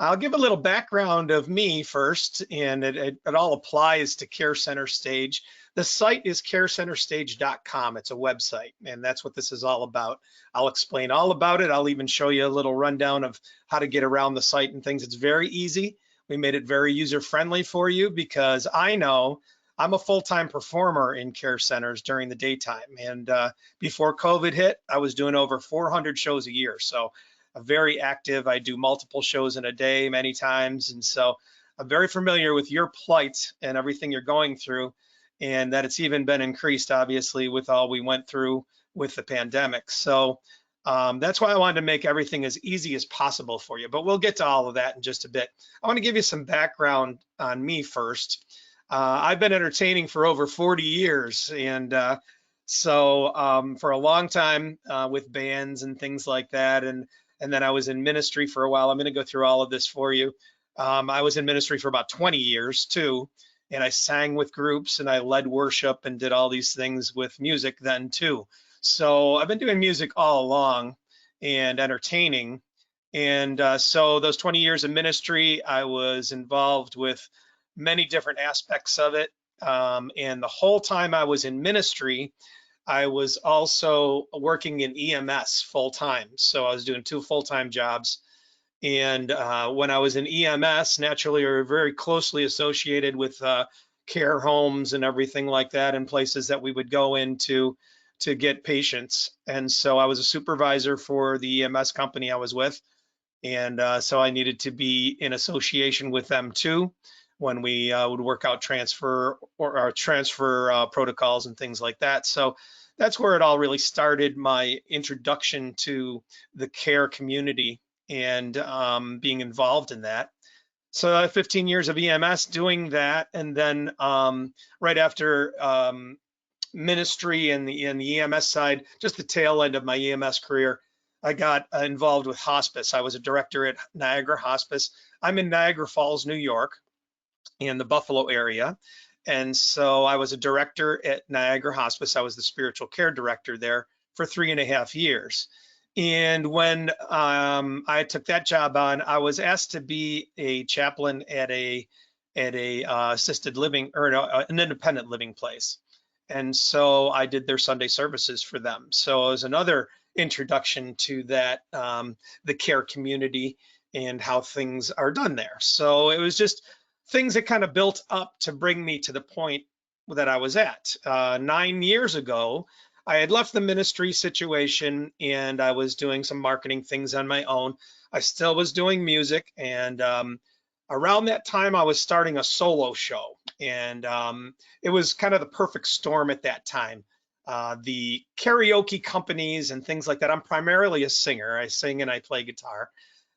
I'll give a little background of me first, and it all applies to Care Center Stage. The site is carecenterstage.com. It's a website, and that's what this is all about. I'll explain all about it. I'll even show you a little rundown of how to get around the site and things. It's very easy. We made it very user-friendly for you because I know I'm a full-time performer in care centers during the daytime. And before COVID hit, I was doing over 400 shows a year. So I'm very active. I do multiple shows in a day many times. And so I'm very familiar with your plight and everything you're going through, and that it's even been increased, obviously, with all we went through with the pandemic. So that's why I wanted to make everything as easy as possible for you. But we'll get to all of that in just a bit. I want to give you some background on me first. I've been entertaining for over 40 years, and so for a long time with bands and things like that, and then I was in ministry for a while. I'm going to go through all of this for you. I was in ministry for about 20 years too, and I sang with groups and I led worship and did all these things with music then too. So I've been doing music all along and entertaining. And so those 20 years of ministry, I was involved with many different aspects of it. And the whole time I was in ministry, I was also working in EMS full time. So I was doing 2 full-time jobs. And when I was in EMS, naturally, we were very closely associated with care homes and everything like that, and places that we would go into to get patients. And so I was a supervisor for the EMS company I was with. And so I needed to be in association with them too when we would work out transfer or transfer protocols and things like that. So that's where it all really started, my introduction to the care community and being involved in that. So 15 years of EMS doing that, and then right after ministry and the EMS side, just the tail end of my EMS career, I got involved with hospice. I was a director at Niagara Hospice. I'm in Niagara Falls, New York, in the Buffalo area. And so I was a director at Niagara Hospice. I was the spiritual care director there for 3.5 years. And when I took that job on, I was asked to be a chaplain at a assisted living or an independent living place. And so I did their Sunday services for them. So it was another introduction to that, the care community and how things are done there. So it was just things that kind of built up to bring me to the point that I was at. 9 years ago, I had left the ministry situation and I was doing some marketing things on my own. I still was doing music, and around that time I was starting a solo show, and it was kind of the perfect storm at that time. The karaoke companies and things like that. I'm primarily a singer. I sing and I play guitar.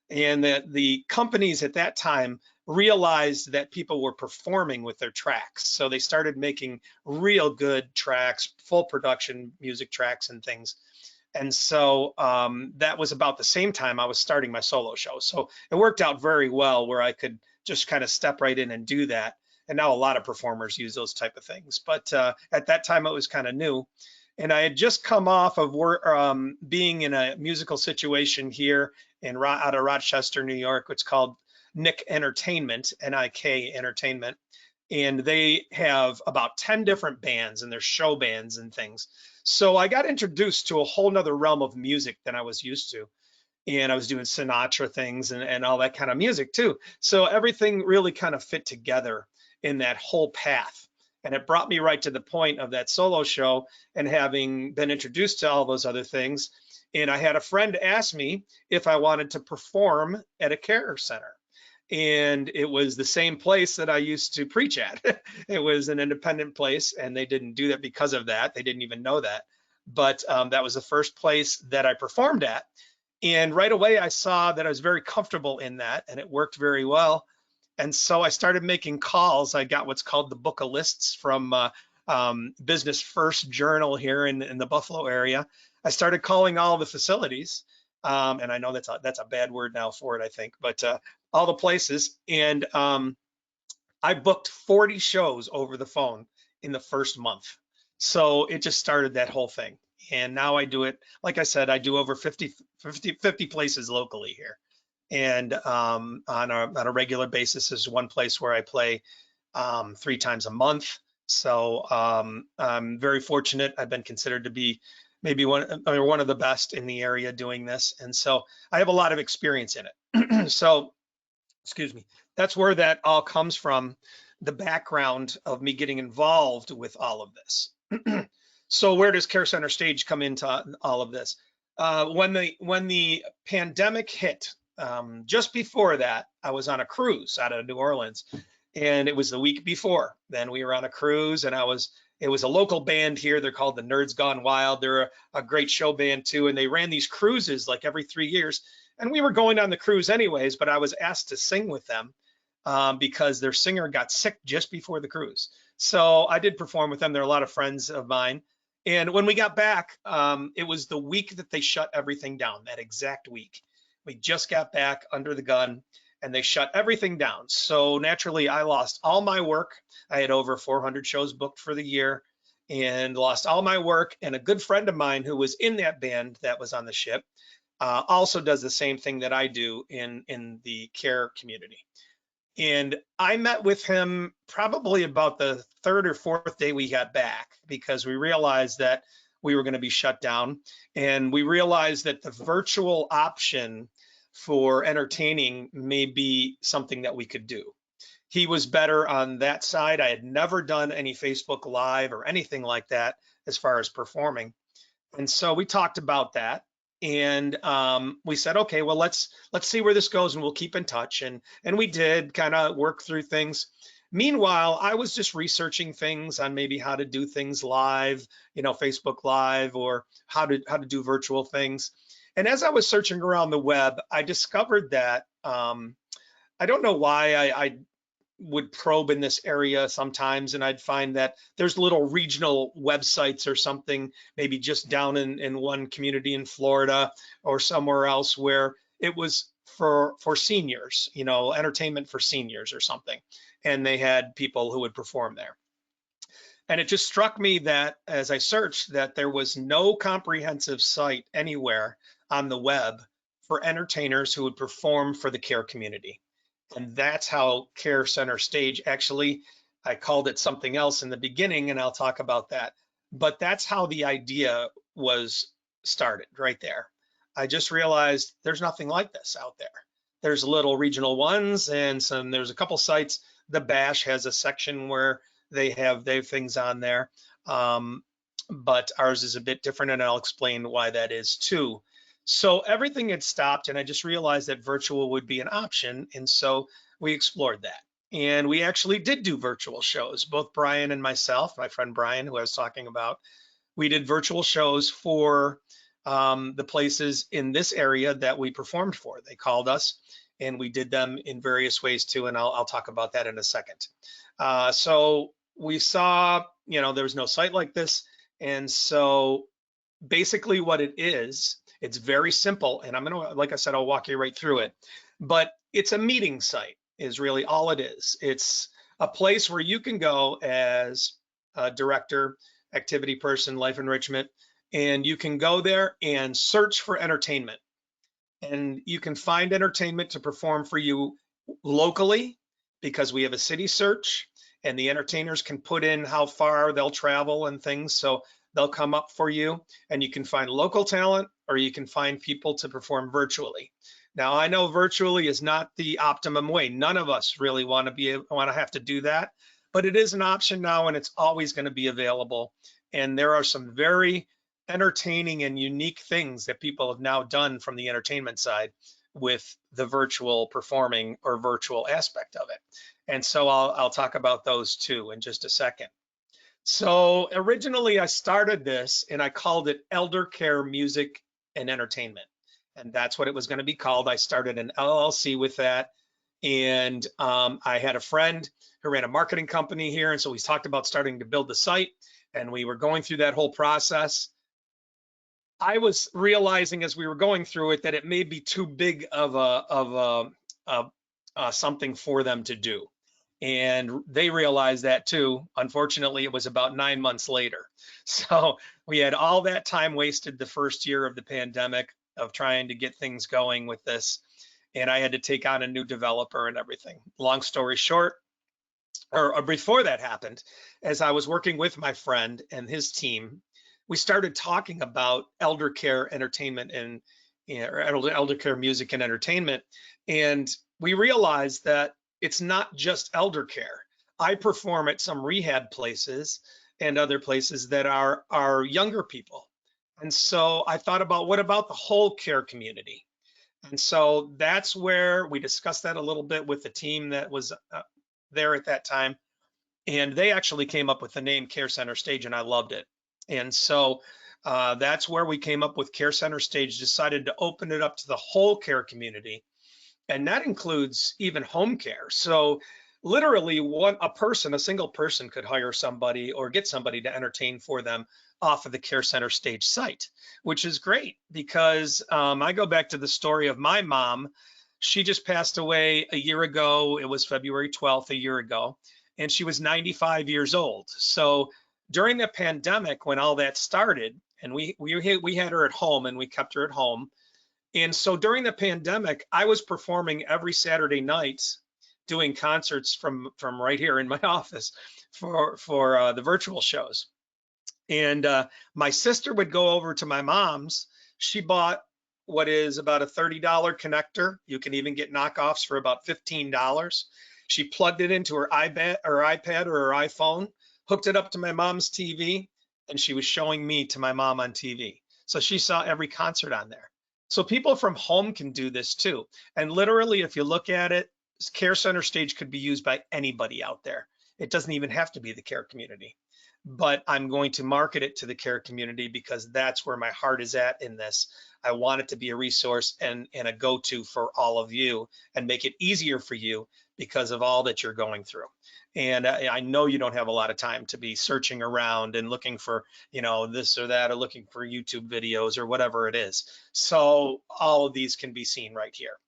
And the companies at that time realized that people were performing with their tracks. So they started making real good tracks, full production music tracks and things. And so that was about the same time I was starting my solo show. So it worked out very well where I could just kind of step right in and do that. And now a lot of performers use those type of things. But at that time, it was kind of new. And I had just come off of being in a musical situation here out of Rochester, New York. It's called Nick Entertainment, N-I-K Entertainment. And they have about 10 different bands, and they're show bands and things. So I got introduced to a whole nother realm of music than I was used to. And I was doing Sinatra things and all that kind of music too. So everything really kind of fit together in that whole path. And it brought me right to the point of that solo show and having been introduced to all those other things. And I had a friend ask me if I wanted to perform at a care center. And it was the same place that I used to preach at. It was an independent place, and they didn't do that because of that. They didn't even know that. But that was the first place that I performed at. And right away, I saw that I was very comfortable in that, and it worked very well. And so I started making calls. I got what's called the Book of Lists from Business First Journal here in the Buffalo area. I started calling all the facilities. And I know that's a bad word now for it, I think, but all the places. And I booked 40 shows over the phone in the first month. So it just started that whole thing. And now I do it, like I said, I do over 50 places locally here. And on a regular basis is one place where I play 3 times a month. So I'm very fortunate. I've been considered to be maybe one of the best in the area doing this. And so I have a lot of experience in it. So, excuse me, that's where that all comes from, the background of me getting involved with all of this. So where does Care Center Stage come into all of this? When the pandemic hit, just before that, I was on a cruise out of New Orleans, and it was the week before. Then we were on a cruise, and it was a local band here. They're called the Nerds Gone Wild. They're a great show band too, and they ran these cruises like every 3 years. And we were going on the cruise anyways, but I was asked to sing with them because their singer got sick just before the cruise. So I did perform with them. They're a lot of friends of mine. And when we got back, it was the week that they shut everything down, that exact week. We just got back under the gun and they shut everything down. So naturally, I lost all my work. I had over 400 shows booked for the year and lost all my work. And a good friend of mine who was in that band that was on the ship also does the same thing that I do in the care community. And I met with him probably about the third or fourth day we got back because we realized that we were going to be shut down. And we realized that the virtual option for entertaining may be something that we could do. He was better on that side. I had never done any Facebook Live or anything like that as far as performing. And so we talked about that, and we said, okay, well, let's see where this goes, and we'll keep in touch. And we did kind of work through things. Meanwhile, I was just researching things on maybe how to do things live, Facebook Live, or how to do virtual things. And as I was searching around the web, I discovered that I don't know why I would probe in this area sometimes, and I'd find that there's little regional websites or something, maybe just down in one community in Florida or somewhere else, where it was for seniors, entertainment for seniors or something, and they had people who would perform there. And it just struck me that as I searched, that there was no comprehensive site anywhere on the web for entertainers who would perform for the care community. And that's how Care Center Stage, actually, I called it something else in the beginning, and I'll talk about that. But that's how the idea was started right there. I just realized there's nothing like this out there. There's little regional ones, and there's a couple sites. The Bash has a section where they have things on there, but ours is a bit different, and I'll explain why that is too. So everything had stopped, and I just realized that virtual would be an option. And so we explored that. And we actually did do virtual shows, both Brian and myself, my friend Brian, who I was talking about. We did virtual shows for the places in this area that we performed for. They called us, and we did them in various ways too. And I'll talk about that in a second. So we saw, there was no site like this. And so basically what it is, it's very simple, and like I said, I'll walk you right through it, but it's a meeting site is really all it is. It's a place where you can go as a director, activity person, life enrichment, and you can go there and search for entertainment. And you can find entertainment to perform for you locally because we have a city search, and the entertainers can put in how far they'll travel and things. So they'll come up for you, and you can find local talent, or you can find people to perform virtually. Now, I know virtually is not the optimum way. None of us really want to have to do that, but it is an option now, and it's always going to be available. And there are some very entertaining and unique things that people have now done from the entertainment side with the virtual performing or virtual aspect of it. And so I'll talk about those too in just a second. So originally I started this and I called it Elder Care Music and Entertainment. And that's what it was going to be called. I started an LLC with that. And I had a friend who ran a marketing company here. And so we talked about starting to build the site, and we were going through that whole process. I was realizing as we were going through it that it may be too big of something for them to do. And they realized that too. Unfortunately, it was about 9 months later. So we had all that time wasted the first year of the pandemic of trying to get things going with this. and I had to take on a new developer and everything. Long story short, or before that happened, as I was working with my friend and his team, we started talking about elder care entertainment and, or elder care music and entertainment. And we realized that it's not just elder care. I perform at some rehab places and other places that are younger people. And so I thought about, what about the whole care community? And so that's where we discussed that a little bit with the team that was there at that time, and they actually came up with the name Care Center Stage, and I loved it. And so that's where we came up with Care Center Stage, decided to open it up to the whole care community, and that includes even home care. So literally a single person could hire somebody or get somebody to entertain for them off of the Care Center Stage site, which is great because I go back to the story of my mom. She just passed away a year ago. It was February 12th, a year ago, and she was 95 years old. So during the pandemic, when all that started, and we had her at home and we kept her at home. And so during the pandemic, I was performing every Saturday night, doing concerts from right here in my office for the virtual shows. And my sister would go over to my mom's. She bought what is about a $30 connector. You can even get knockoffs for about $15. She plugged it into her iPad or her iPhone, hooked it up to my mom's TV, and she was showing me to my mom on TV. So she saw every concert on there. So people from home can do this too. And literally, if you look at it, Care Center Stage could be used by anybody out there. It doesn't even have to be the care community, but I'm going to market it to the care community because that's where my heart is at in this. I want it to be a resource and a go-to for all of you and make it easier for you because of all that you're going through. And I know you don't have a lot of time to be searching around and looking for, this or that, or looking for YouTube videos or whatever it is. So all of these can be seen right here.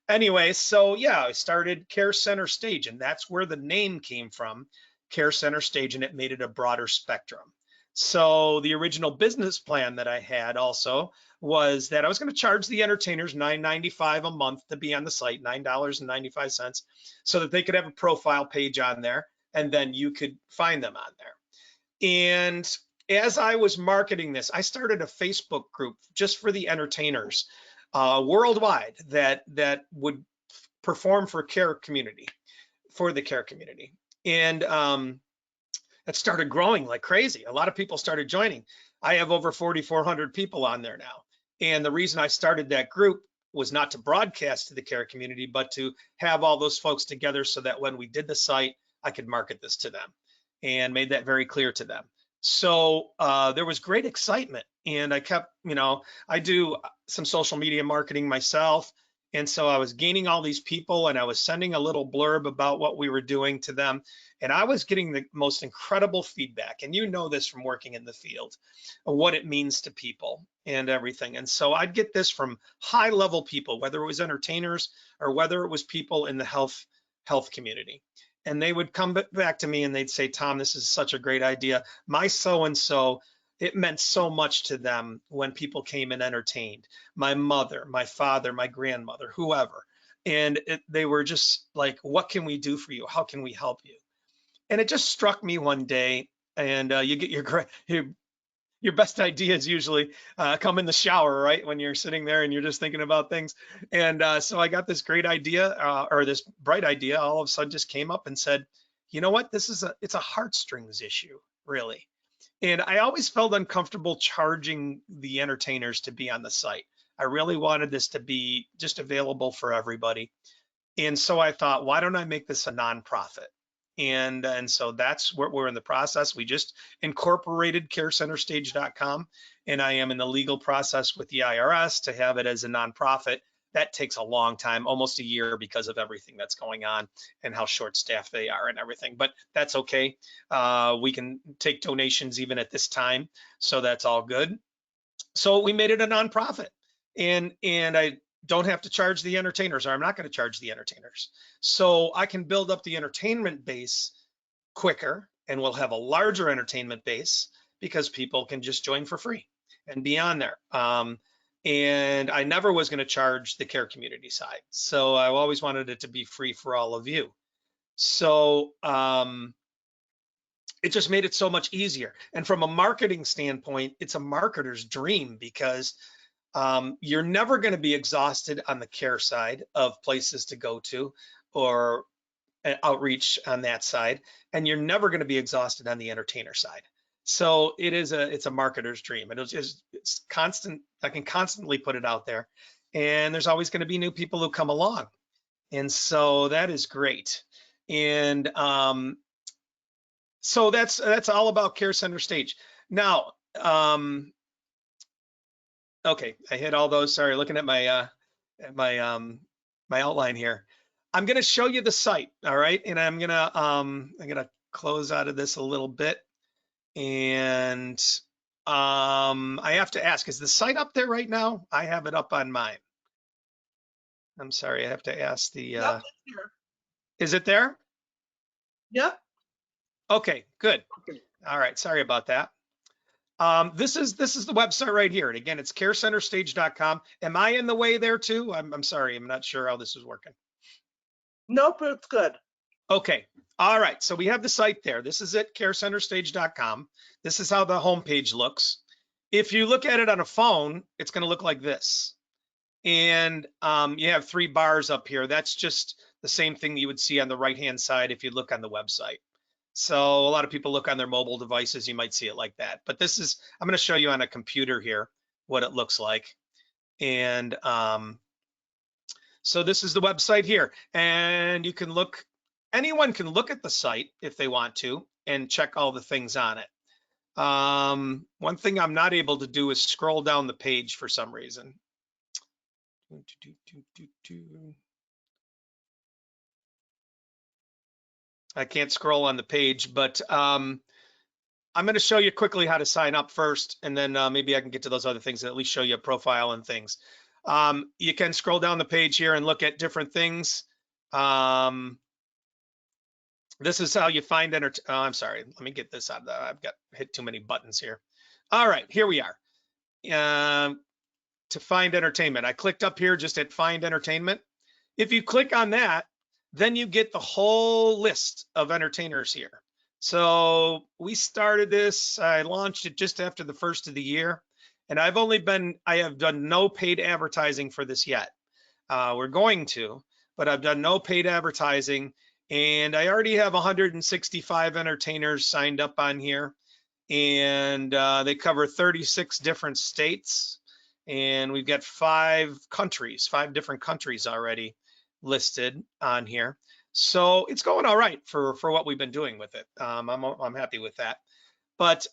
Anyway, so yeah, I started Care Center Stage, and that's where the name came from, Care Center Stage, and it made it a broader spectrum. So the original business plan that I had also was that I was going to charge the entertainers $9.95 a month to be on the site, $9.95, so that they could have a profile page on there, and then you could find them on there. And as I was marketing this, I started a Facebook group just for the entertainers worldwide that would perform for the care community. And it started growing like crazy. A lot of people started joining. I have over 4,400 people on there now. And the reason I started that group was not to broadcast to the care community, but to have all those folks together so that when we did the site, I could market this to them, and made that very clear to them. So there was great excitement, and I kept, I do some social media marketing myself. And so I was gaining all these people, and I was sending a little blurb about what we were doing to them. And I was getting the most incredible feedback. And you know this from working in the field, what it means to people and everything. And so I'd get this from high level people, whether it was entertainers or whether it was people in the health community. And they would come back to me and they'd say, Tom, this is such a great idea. My so-and-so, it meant so much to them when people came and entertained. My mother, my father, my grandmother, whoever. And they were just like, what can we do for you? How can we help you? And it just struck me one day, and you get your best ideas usually come in the shower, right? When you're sitting there and you're just thinking about things. And so I got this great idea, or this bright idea, all of a sudden just came up and said, you know what, it's a heartstrings issue, really. And I always felt uncomfortable charging the entertainers to be on the site. I really wanted this to be just available for everybody. And so I thought, why don't I make this a nonprofit? And so that's what we're in the process. We just incorporated carecenterstage.com, and I am in the legal process with the IRS to have it as a nonprofit. That takes a long time, almost a year, because of everything that's going on and how short-staffed they are and everything. But that's okay. We can take donations even at this time, so that's all good. So we made it a nonprofit, and I don't have to charge the entertainers, or I'm not going to charge the entertainers. So I can build up the entertainment base quicker, and we'll have a larger entertainment base because people can just join for free and be on there. and I never was going to charge the care community side. So I always wanted it to be free for all of you. So it just made it so much easier. And from a marketing standpoint, it's a marketer's dream because you're never going to be exhausted on the care side of places to go to or outreach on that side, and you're never going to be exhausted on the entertainer side. So it's a marketer's dream. It's constant. I can constantly put it out there, and there's always going to be new people who come along, and so that is great. And so that's all about Care Center Stage. Now, okay, I hit all those. Sorry, looking at my my outline here. I'm going to show you the site, all right? And I'm gonna close out of this a little bit. And I have to ask, is the site up there right now? I have it up on mine. I'm sorry, I have to ask the. Yep, it's here. Is it there? Yep. Okay, good. All right, sorry about that. This is the website right here. And again, it's carecenterstage.com. Am I in the way there too? I'm sorry, I'm not sure how this is working. Nope, it's good. Okay. All right. So we have the site there. This is it, carecenterstage.com. This is how the homepage looks. If you look at it on a phone, it's going to look like this. And you have 3 bars up here. That's just the same thing you would see on the right-hand side if you look on the website. So a lot of people look on their mobile devices, you might see it like that. But this is, I'm going to show you on a computer here what it looks like. And so this is the website here. And you can look, anyone can look at the site if they want to and check all the things on it. One thing I'm not able to do is scroll down the page for some reason. I can't scroll on the page, but I'm going to show you quickly how to sign up first, and then maybe I can get to those other things and at least show you a profile and things. You can scroll down the page here and look at different things. This is how you find I'm sorry, let me get this out of that. I've got hit too many buttons here. All right, here we are. To find entertainment, I clicked up here just at find entertainment. If you click on that, then you get the whole list of entertainers here. So we started this, I launched it just after the first of the year, and I have done no paid advertising for this yet. We're going to, but I've done no paid advertising, and I already have 165 entertainers signed up on here, and they cover 36 different states, and we've got 5 different countries already listed on here. So it's going all right for what we've been doing with it. I'm happy with that. But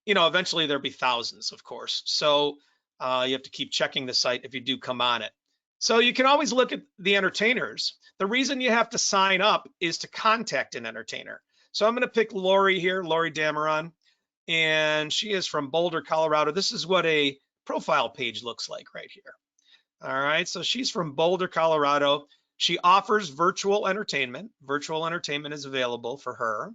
you know, eventually there'll be thousands, of course. So you have to keep checking the site if you do come on it. So you can always look at the entertainers. The reason you have to sign up is to contact an entertainer. So I'm going to pick Lori here, Lori Dameron, and she is from Boulder, Colorado. This is what a profile page looks like right here. All right, so she's from Boulder, Colorado. She offers virtual entertainment. Virtual entertainment is available for her.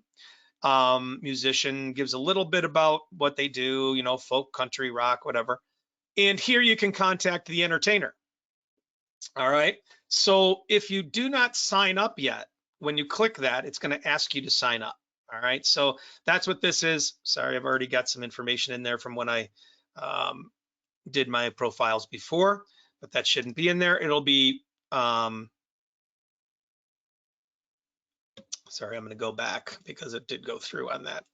Musician, gives a little bit about what they do, you know, folk, country, rock, whatever. And here you can contact the entertainer. All right, so if you do not sign up yet, when you click that, it's going to ask you to sign up. All right, so that's what this is. Sorry, I've already got some information in there from when I did my profiles before, but that shouldn't be in there. It'll be, sorry, I'm going to go back because it did go through on that.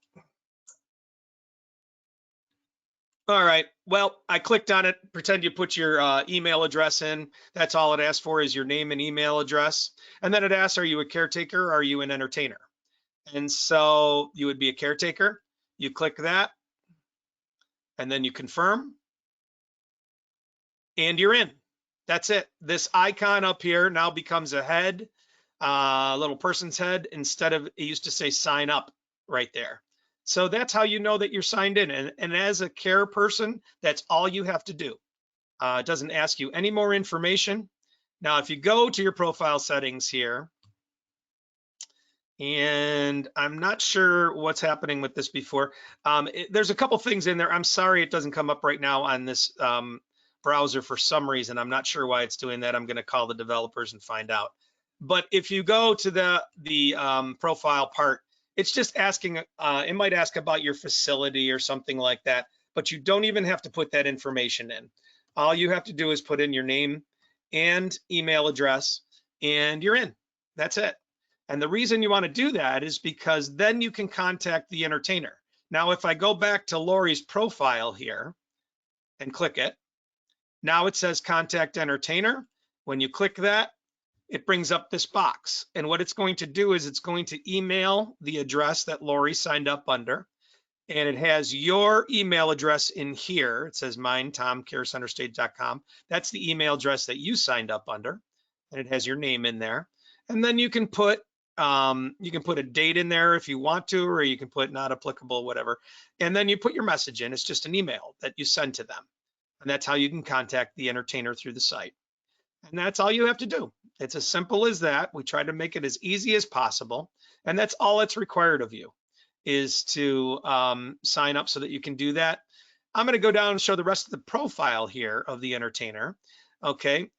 All right, well, I clicked on it. Pretend you put your email address in. That's all it asks for is your name and email address. And then it asks, are you a caretaker or are you an entertainer? And so you would be a caretaker. You click that, and then you confirm, and you're in. That's it. This icon up here now becomes a head, a little person's head, instead of, it used to say sign up right there. So that's how you know that you're signed in. And as a care person, that's all you have to do. It doesn't ask you any more information. Now, if you go to your profile settings here, and I'm not sure what's happening with this before. There's a couple things in there. I'm sorry it doesn't come up right now on this browser for some reason. I'm not sure why it's doing that. I'm going to call the developers and find out. But if you go to the profile part, it's just asking, it might ask about your facility or something like that, but you don't even have to put that information in. All you have to do is put in your name and email address, and you're in. That's it. And the reason you want to do that is because then you can contact the entertainer. Now, if I go back to Lori's profile here and click it, now it says contact entertainer. When you click that, it brings up this box. And what it's going to do is it's going to email the address that Lori signed up under. And it has your email address in here. It says mine, tom@carecenterstage.com. That's the email address that you signed up under. And it has your name in there. And then you can put a date in there if you want to, or you can put not applicable, whatever. And then you put your message in. It's just an email that you send to them. And that's how you can contact the entertainer through the site. And that's all you have to do. It's as simple as that. We try to make it as easy as possible. And that's all that's required of you, is to sign up so that you can do that. I'm going to go down and show the rest of the profile here of the entertainer. Okay,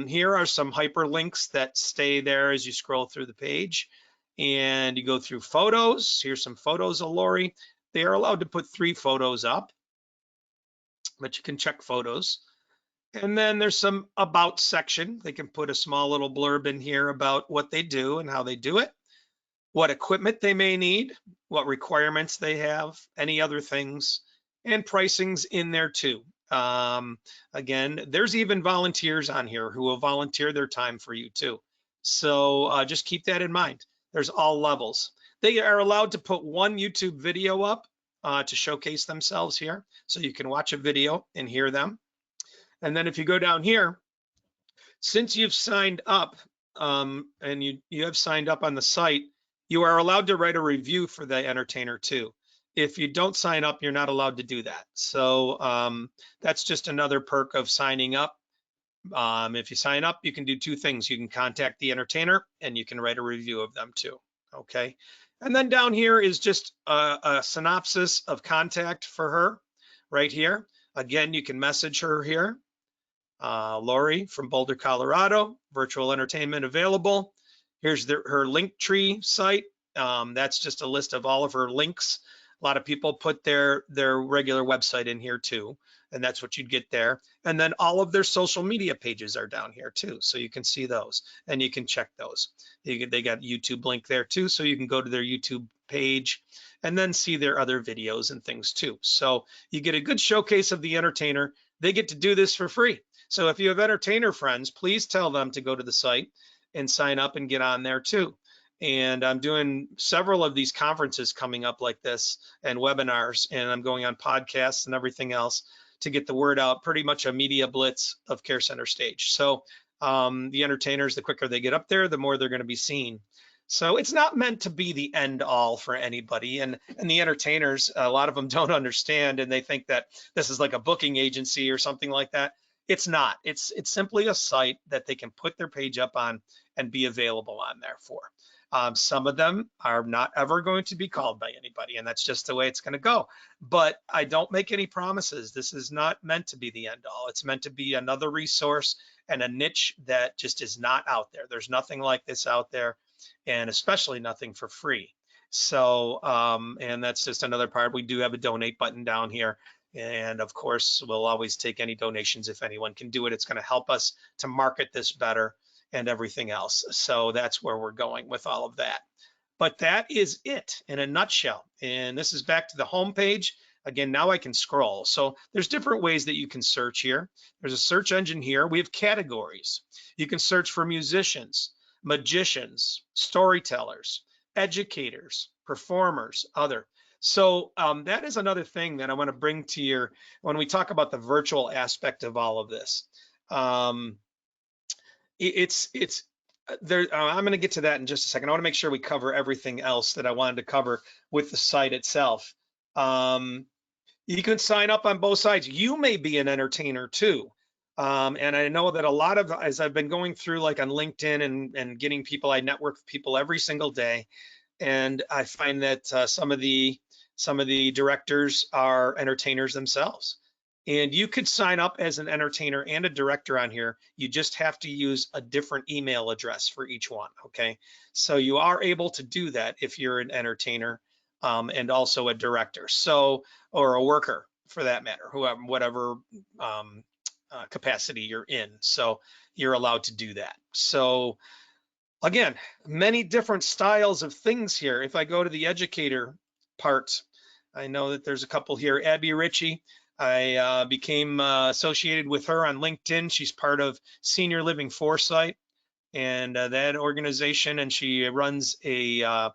here are some hyperlinks that stay there as you scroll through the page, and you go through photos. Here's some photos of Lori. They are allowed to put 3 photos up, but you can check photos. And then there's some about section. They can put a small little blurb in here about what they do and how they do it, what equipment they may need, what requirements they have, any other things, and pricing's in there too. Again, there's even volunteers on here who will volunteer their time for you too. So just keep that in mind. There's all levels. They are allowed to put 1 YouTube video up to showcase themselves here. So you can watch a video and hear them. And then if you go down here, since you've signed up and you have signed up on the site, you are allowed to write a review for the entertainer too. If you don't sign up, you're not allowed to do that. So that's just another perk of signing up. If you sign up, you can do 2 things. You can contact the entertainer and you can write a review of them too. Okay. And then down here is just a synopsis of contact for her right here. Again, you can message her here. Lori from Boulder, Colorado, virtual entertainment available. Here's her Linktree site. That's just a list of all of her links. A lot of people put their regular website in here too, and that's what you'd get there. And then all of their social media pages are down here too, so you can see those and you can check those. They got YouTube link there too, so you can go to their YouTube page and then see their other videos and things too. So you get a good showcase of the entertainer. They get to do this for free. So if you have entertainer friends, please tell them to go to the site and sign up and get on there too. And I'm doing several of these conferences coming up like this and webinars, and I'm going on podcasts and everything else to get the word out, pretty much a media blitz of Care Center Stage. So the entertainers, the quicker they get up there, the more they're going to be seen. So it's not meant to be the end all for anybody. And the entertainers, a lot of them don't understand, and they think that this is like a booking agency or something like that. It's not. It's simply a site that they can put their page up on and be available on there for. Some of them are not ever going to be called by anybody, and that's just the way it's going to go. But I don't make any promises. This is not meant to be the end all. It's meant to be another resource and a niche that just is not out there. There's nothing like this out there, and especially nothing for free. So, and that's just another part. We do have a donate button down here. And of course, we'll always take any donations if anyone can do it. It's going to help us to market this better and everything else. So that's where we're going with all of that. But that is it in a nutshell. And this is back to the home page. Again, now I can scroll. So there's different ways that you can search here. There's a search engine here. We have categories. You can search for musicians, magicians, storytellers, educators, performers, other. So that is another thing that I want to bring to your, when we talk about the virtual aspect of all of this. I'm going to get to that in just a second. I want to make sure we cover everything else that I wanted to cover with the site itself. You can sign up on both sides. You may be an entertainer too. And I know that a lot of, as I've been going through like on LinkedIn and getting people, I network with people every single day. And I find that some of the directors are entertainers themselves. And you could sign up as an entertainer and a director on here. You just have to use a different email address for each one, okay? So you are able to do that if you're an entertainer and also a director, so, or a worker for that matter, whoever, whatever capacity you're in. So you're allowed to do that. So again, many different styles of things here. If I go to the educator part, I know that there's a couple here. Abby Ritchie, I became associated with her on LinkedIn. She's part of Senior Living Foresight and that organization, and she runs a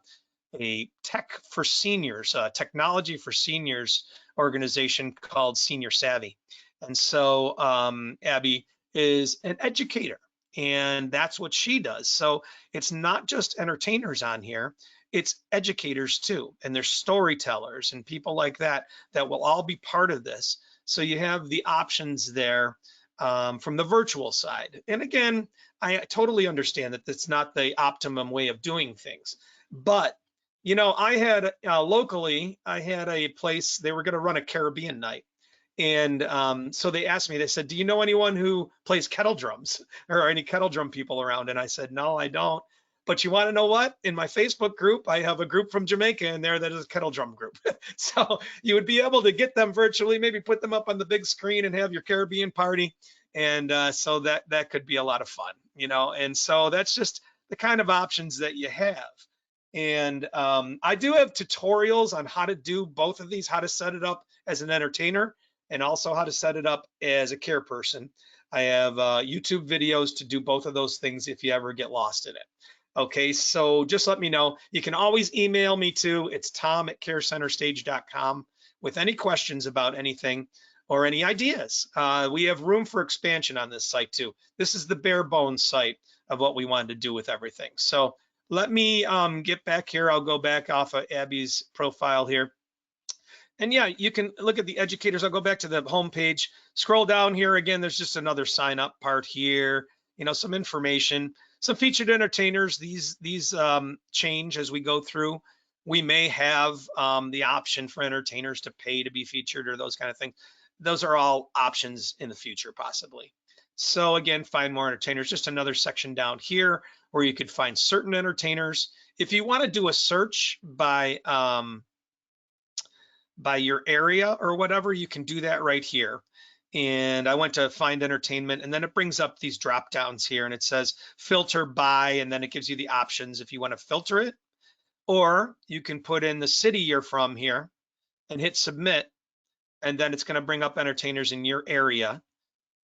tech for seniors, technology for seniors organization called Senior Savvy. And so Abby is an educator, and that's what she does. So it's not just entertainers on here, it's educators too, and there's storytellers and people like that that will all be part of this. So you have the options there from the virtual side. And again, I totally understand that that's not the optimum way of doing things, but you know, I had locally, I had a place, they were going to run a Caribbean night. And so they asked me, they said, do you know anyone who plays kettle drums or any kettle drum people around? And I said, no, I don't. But you want to know what? In my Facebook group, I have a group from Jamaica in there that is a kettle drum group. So you would be able to get them virtually, maybe put them up on the big screen and have your Caribbean party. And so that could be a lot of fun, you know? And so that's just the kind of options that you have. And I do have tutorials on how to do both of these, how to set it up as an entertainer and also how to set it up as a care person. I have YouTube videos to do both of those things if you ever get lost in it. Okay, so just let me know. You can always email me too. It's tom@carecenterstage.com with any questions about anything or any ideas. We have room for expansion on this site too. This is the bare bones site of what we wanted to do with everything. So let me get back here. I'll go back off of Abby's profile here. And yeah, you can look at the educators. I'll go back to the home page, scroll down here again. There's just another sign up part here, you know, some information, some featured entertainers. These change as we go through. We may have the option for entertainers to pay to be featured or those kind of things. Those are all options in the future, possibly. So again, find more entertainers, just another section down here where you could find certain entertainers. If you want to do a search by your area or whatever, you can do that right here. And I went to find entertainment, and then it brings up these drop downs here, and it says filter by, and then it gives you the options if you want to filter it, or you can put in the city you're from here and hit submit, and then it's going to bring up entertainers in your area.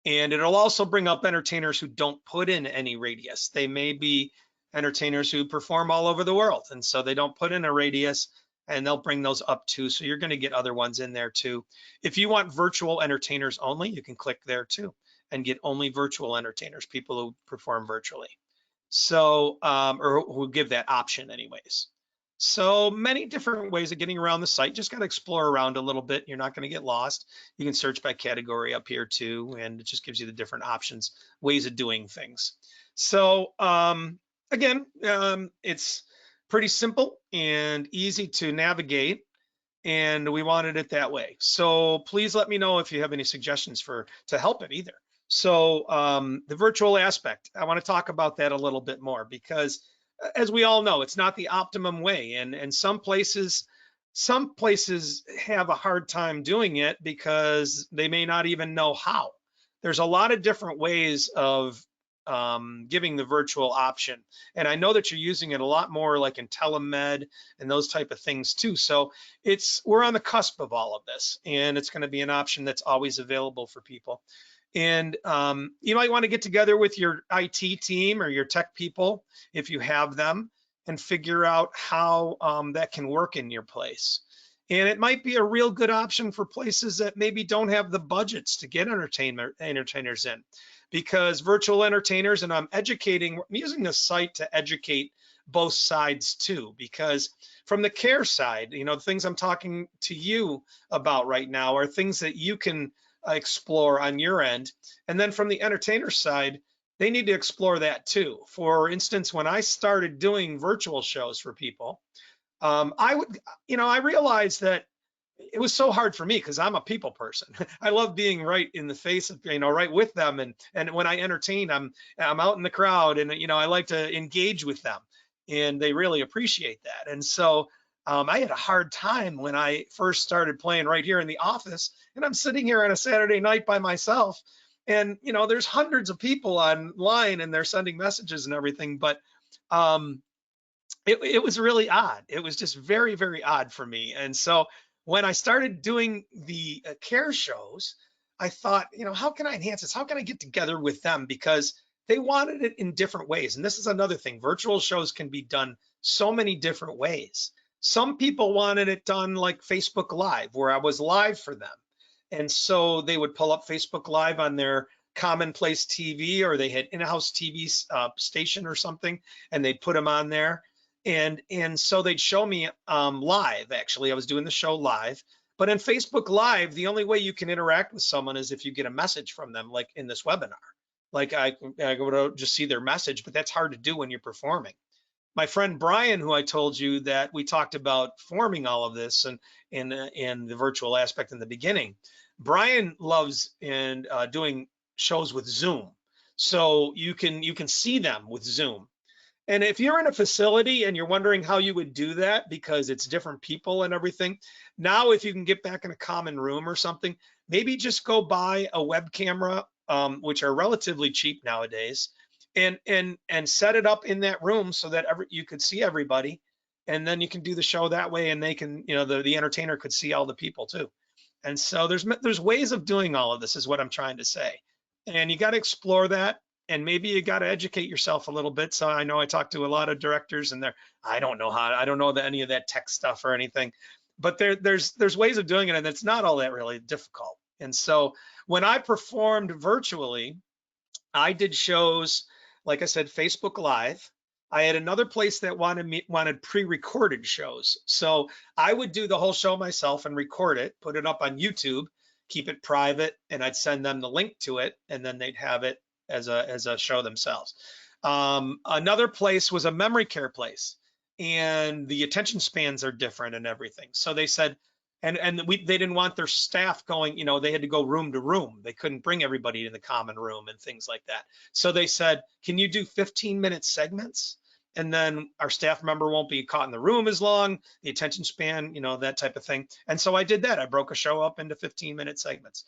And it'll also bring up entertainers who don't put in any radius. They may be entertainers who perform all over the world, and so they don't put in a radius, and they'll bring those up too. So you're going to get other ones in there too. If you want virtual entertainers only, you can click there too and get only virtual entertainers, people who perform virtually. So, or who give that option anyways. So many different ways of getting around the site. Just got to explore around a little bit. You're not going to get lost. You can search by category up here too, and it just gives you the different options, ways of doing things. So again, it's pretty simple and easy to navigate, and we wanted it that way. So please let me know if you have any suggestions to help it either. So the virtual aspect, I want to talk about that a little bit more because as we all know, it's not the optimum way. And some places have a hard time doing it because they may not even know how. There's a lot of different ways of giving the virtual option. And I know that you're using it a lot more like in telemed and those type of things too. So we're on the cusp of all of this, and it's going to be an option that's always available for people. And you might want to get together with your IT team or your tech people, if you have them, and figure out how that can work in your place. And it might be a real good option for places that maybe don't have the budgets to get entertainers in, because virtual entertainers, and I'm using this site to educate both sides too, because from the care side, you know, the things I'm talking to you about right now are things that you can explore on your end. And then from the entertainer side, they need to explore that too. For instance, when I started doing virtual shows for people, I realized that it was so hard for me because I'm a people person. I love being right in the face of, right with them. And when I entertain, I'm out in the crowd, and I like to engage with them, and they really appreciate that. And so I had a hard time when I first started playing right here in the office, and I'm sitting here on a Saturday night by myself, and there's hundreds of people online, and they're sending messages and everything, but um, it was really odd. It was just very, very odd for me. And so when I started doing the care shows, I thought, how can I enhance this? How can I get together with them? Because they wanted it in different ways. And this is another thing. Virtual shows can be done so many different ways. Some people wanted it done like Facebook Live, where I was live for them. And so they would pull up Facebook Live on their Commonplace TV, or they had in-house TV station or something, and they'd put them on there, and so they'd show me live. Actually, I was doing the show live, but in Facebook Live, the only way you can interact with someone is if you get a message from them, like in this webinar. Like I go to just see their message, but that's hard to do when you're performing. My friend Brian, who I told you that we talked about forming all of this and in the virtual aspect in the beginning, Brian loves doing shows with Zoom, so you can see them with Zoom. And if you're in a facility and you're wondering how you would do that because it's different people and everything, now if you can get back in a common room or something, maybe just go buy a web camera, which are relatively cheap nowadays, and set it up in that room so that you could see everybody, and then you can do the show that way, and they can, the entertainer could see all the people too. And so there's ways of doing all of this, is what I'm trying to say. And you got to explore that, and maybe you got to educate yourself a little bit. So I know I talked to a lot of directors, and I don't know any of that tech stuff or anything, but there's ways of doing it, and it's not all that really difficult. And so when I performed virtually, I did shows, like I said, Facebook Live. I had another place that wanted pre-recorded shows. So I would do the whole show myself and record it, put it up on YouTube, keep it private, and I'd send them the link to it, and then they'd have it as a show themselves. Another place was a memory care place, and the attention spans are different and everything. So they said, they didn't want their staff going, they had to go room to room. They couldn't bring everybody in the common room and things like that. So they said, can you do 15-minute segments? And then our staff member won't be caught in the room as long, the attention span, that type of thing. And so I did that. I broke a show up into 15-minute segments.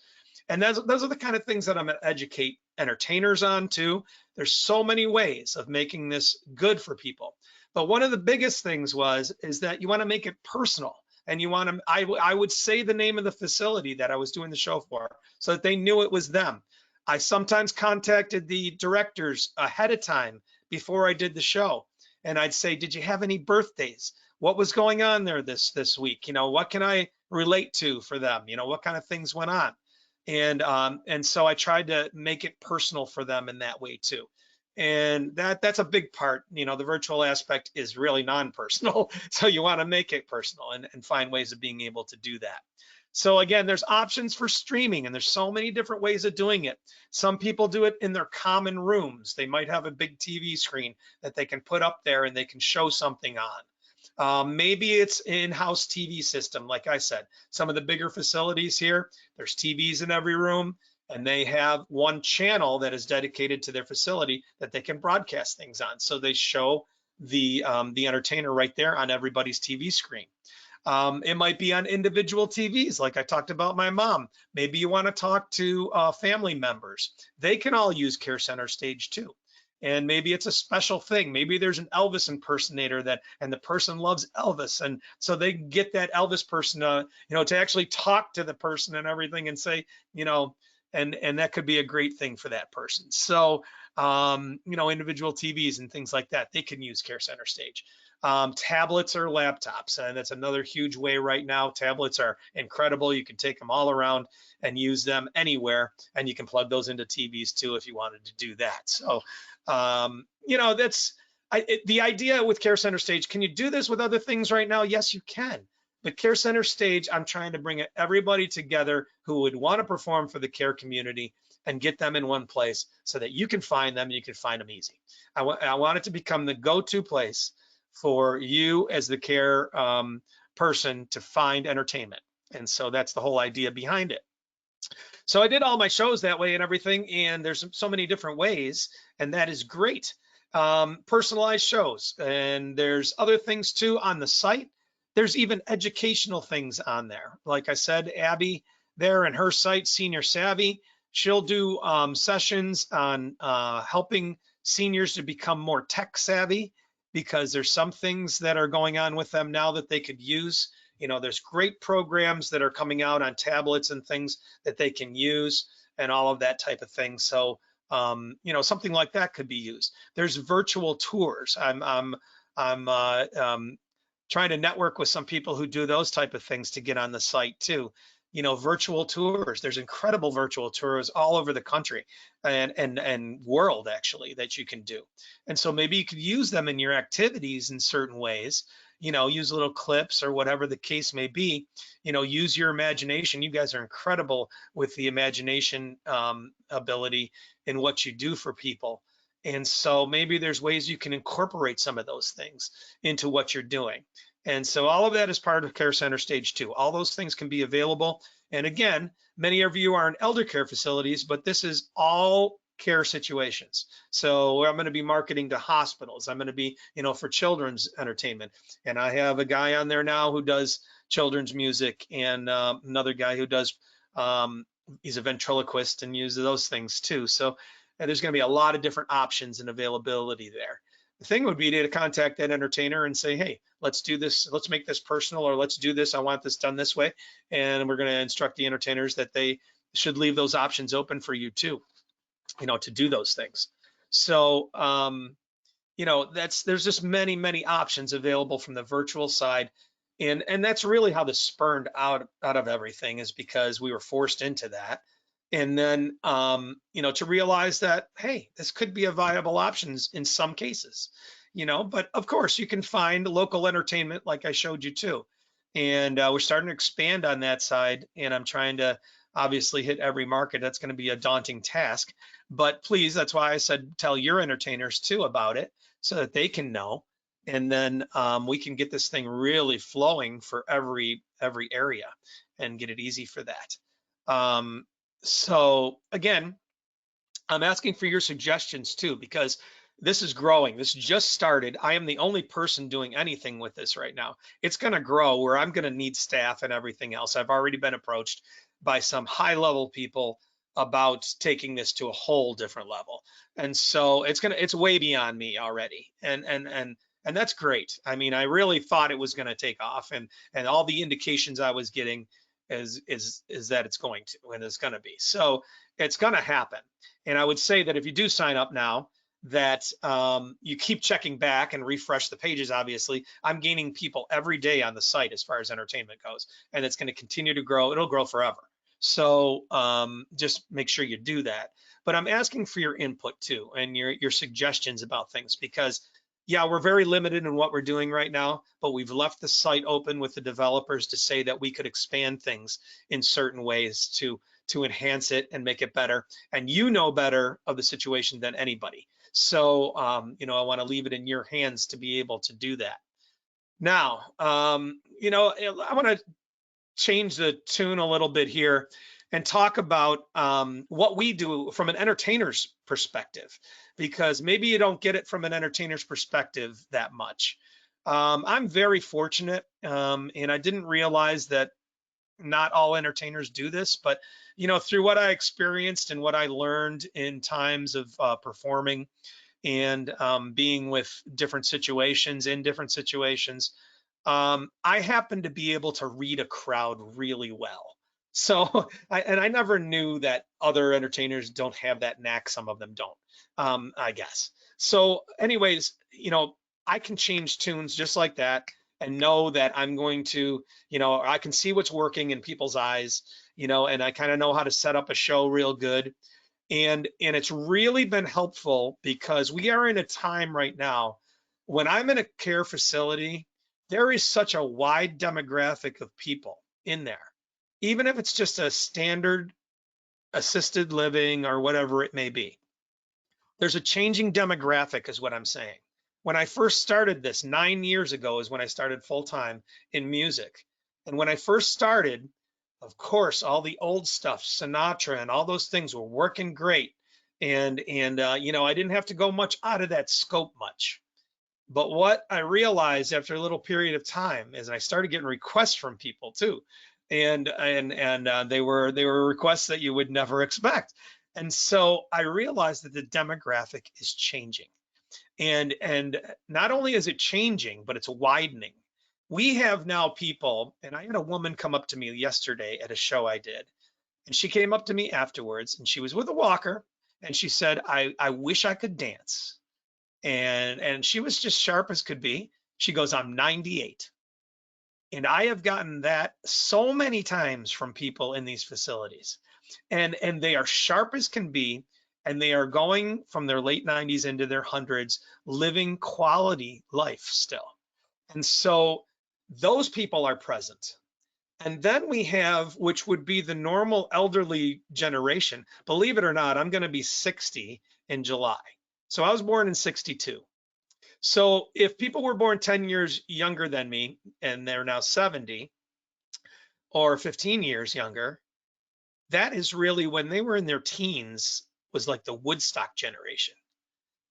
And those are the kind of things that I'm going to educate entertainers on too. There's so many ways of making this good for people. But one of the biggest things is that you want to make it personal. And you want to, I would say the name of the facility that I was doing the show for, so that they knew it was them. I sometimes contacted the directors ahead of time before I did the show, and I'd say, did you have any birthdays? What was going on there this week? What can I relate to for them? What kind of things went on? And so I tried to make it personal for them in that way too. And that's a big part. The virtual aspect is really non-personal. So you want to make it personal and find ways of being able to do that. So again, there's options for streaming, and there's so many different ways of doing it. Some people do it in their common rooms. They might have a big TV screen that they can put up there and they can show something on. Maybe it's in-house TV system. Like I said, some of the bigger facilities here, there's TVs in every room, and they have one channel that is dedicated to their facility that they can broadcast things on. So they show the entertainer right there on everybody's TV screen. It might be on individual TVs, like I talked about my mom. Maybe you want to talk to family members. They can all use Care Center Stage too. And maybe it's a special thing. Maybe there's an Elvis impersonator and the person loves Elvis, and so they get that Elvis person, to actually talk to the person and everything, and say, and that could be a great thing for that person. So, individual TVs and things like that, they can use Care Center Stage. Tablets or laptops, and that's another huge way right now. Tablets are incredible. You can take them all around and use them anywhere, and you can plug those into TVs too if you wanted to do that. So, that's the idea with Care Center Stage. Can you do this with other things right now? Yes, you can. But Care Center Stage, I'm trying to bring everybody together who would want to perform for the care community and get them in one place so that you can find them and you can find them easy. I want it to become the go-to place for you as the care person to find entertainment. And so that's the whole idea behind it. So I did all my shows that way and everything, and there's so many different ways, and that is great. Personalized shows, and there's other things too on the site. There's even educational things on there. Like I said, Abby there and her site, Senior Savvy, she'll do sessions on helping seniors to become more tech savvy, because there's some things that are going on with them now that they could use. You know, there's great programs that are coming out on tablets and things that they can use, and all of that type of thing. So, you know, something like that could be used. There's virtual tours. I'm trying to network with some people who do those type of things to get on the site too. You know, virtual tours. There's incredible virtual tours all over the country and world actually that you can do. And so maybe you could use them in your activities in certain ways. You know, use little clips or whatever the case may be. You know, use your imagination. You guys are incredible with the imagination ability in what you do for people. And so maybe there's ways you can incorporate some of those things into what you're doing. And so all of that is part of Care Center Stage 2. All those things can be available. And again, many of you are in elder care facilities, but this is all care situations. So I'm going to be marketing to hospitals. I'm going to be, you know, for children's entertainment. And I have a guy on there now who does children's music, and another guy who does, he's a ventriloquist and uses those things too. So there's going to be a lot of different options and availability there. The thing would be to contact that entertainer and say, hey, let's do this, let's make this personal, or let's do this, I want this done this way. And we're going to instruct the entertainers that they should leave those options open for you too, you know, to do those things. So, you know, there's just many options available from the virtual side. And that's really how this spurned out of everything, is because we were forced into that. And then, you know, to realize that, hey, this could be a viable options in some cases, you know, but of course you can find local entertainment like I showed you too. And we're starting to expand on that side, and I'm trying to obviously hit every market. That's going to be a daunting task, but please, that's why I said, tell your entertainers too about it so that they can know. And then we can get this thing really flowing for every area and get it easy for that. So again, I'm asking for your suggestions too, because this is growing. This just started. I am the only person doing anything with this right now. It's going to grow where I'm going to need staff and everything else. I've already been approached by some high level people about taking this to a whole different level. And so it's way beyond me already. And that's great. I mean, I really thought it was going to take off, and all the indications I was getting is that it's going to, and it's going to be. So it's going to happen. And I would say that if you do sign up now, that you keep checking back and refresh the pages. Obviously, I'm gaining people every day on the site as far as entertainment goes, and it's going to continue to grow. It'll grow forever. So just make sure you do that. But I'm asking for your input too, and your suggestions about things, because yeah, we're very limited in what we're doing right now, but we've left the site open with the developers to say that we could expand things in certain ways to enhance it and make it better. And you know better of the situation than anybody. So, you know, I want to leave it in your hands to be able to do that. Now, you know, I want to change the tune a little bit here and talk about what we do from an entertainer's perspective, because maybe you don't get it from an entertainer's perspective that much. I'm very fortunate, and I didn't realize that not all entertainers do this, but you know, through what I experienced and what I learned in times of performing and being with different situations, in different situations, I happen to be able to read a crowd really well. So, I never knew that other entertainers don't have that knack. Some of them don't, I guess. So anyways, you know, I can change tunes just like that and know that I'm going to, you know, I can see what's working in people's eyes, you know, and I kind of know how to set up a show real good. And it's really been helpful, because we are in a time right now when I'm in a care facility, there is such a wide demographic of people in there. Even if it's just a standard assisted living or whatever it may be, there's a changing demographic is what I'm saying. When I first started this 9 years ago is when I started full time in music. And when I first started, of course, all the old stuff, Sinatra and all those things were working great. And you know, I didn't have to go much out of that scope much. But what I realized after a little period of time is I started getting requests from people too. And they were requests that you would never expect. And so I realized that the demographic is changing. And not only is it changing, but it's widening. We have now people, and I had a woman come up to me yesterday at a show I did, and she came up to me afterwards, and she was with a walker, and she said, I wish I could dance. And she was just sharp as could be. She goes, I'm 98. And I have gotten that so many times from people in these facilities. And they are sharp as can be, and they are going from their late 90s into their hundreds, living quality life still. And so those people are present. And then we have, which would be the normal elderly generation. Believe it or not, I'm going to be 60 in July. So I was born in 62. So if people were born 10 years younger than me and they're now 70 or 15 years younger, that is really when they were in their teens was like the Woodstock generation.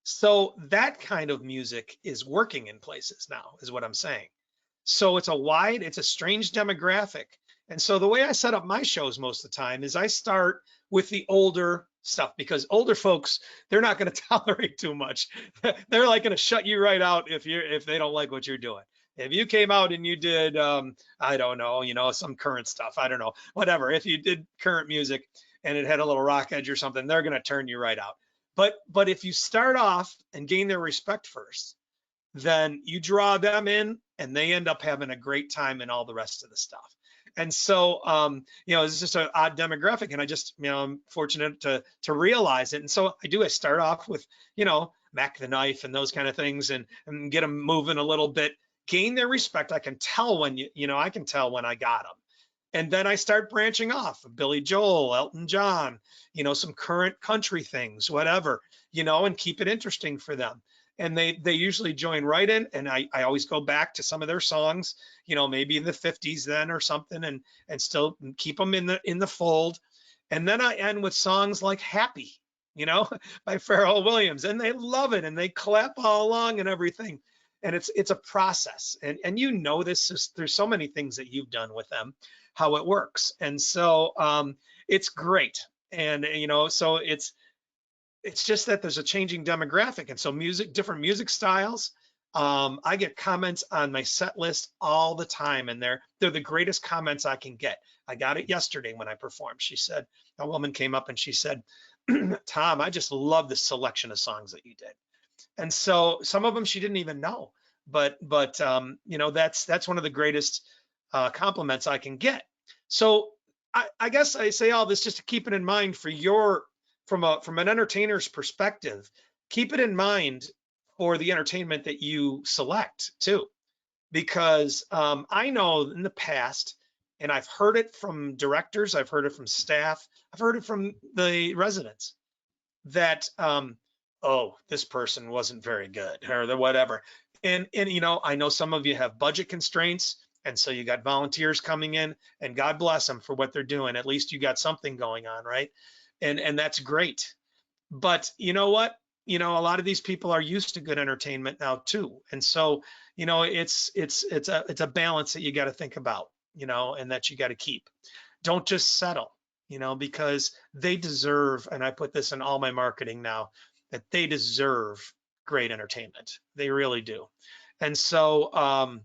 So that kind of music is working in places now, is what I'm saying. So it's a strange demographic. And so the way I set up my shows most of the time is I start with the older stuff because older folks, they're not going to tolerate too much. They're like going to shut you right out if they don't like what you're doing. If you came out and you did, I don't know, you know, some current stuff, I don't know, whatever. If you did current music and it had a little rock edge or something, they're going to turn you right out. But if you start off and gain their respect first, then you draw them in and they end up having a great time in all the rest of the stuff. And so, you know, it's just an odd demographic, and I just, you know, I'm fortunate to realize it. And so I start off with, you know, Mac the Knife and those kind of things, and get them moving a little bit, gain their respect. I can tell when I can tell when I got them. And then I start branching off, Billy Joel, Elton John, you know, some current country things, whatever, you know, and keep it interesting for them. And they usually join right in. And I always go back to some of their songs, you know, maybe in the 50s then or something, and still keep them in the fold. And then I end with songs like Happy, you know, by Pharrell Williams. And they love it and they clap all along and everything. And it's a process. And you know this is, there's so many things that you've done with them, how it works. And so it's great. And you know, so it's just that there's a changing demographic, and so different music styles. I get comments on my set list all the time, and they're the greatest comments I can get. I got it yesterday when I performed. She said, a woman came up and she said, Tom, I just love the selection of songs that you did. And so some of them she didn't even know, but you know, that's one of the greatest compliments I can get. So I guess I say all this just to keep it in mind for from an entertainer's perspective. Keep it in mind for the entertainment that you select too, because I know in the past, and I've heard it from directors, I've heard it from staff, I've heard it from the residents that oh, this person wasn't very good or the whatever. And you know, I know some of you have budget constraints, and so you got volunteers coming in, and God bless them for what they're doing. At least you got something going on, right? And that's great. But you know what? You know, a lot of these people are used to good entertainment now too. And so, you know, it's a balance that you got to think about, you know, and that you got to keep. Don't just settle, you know, because they deserve, and I put this in all my marketing now, that they deserve great entertainment. They really do. And so,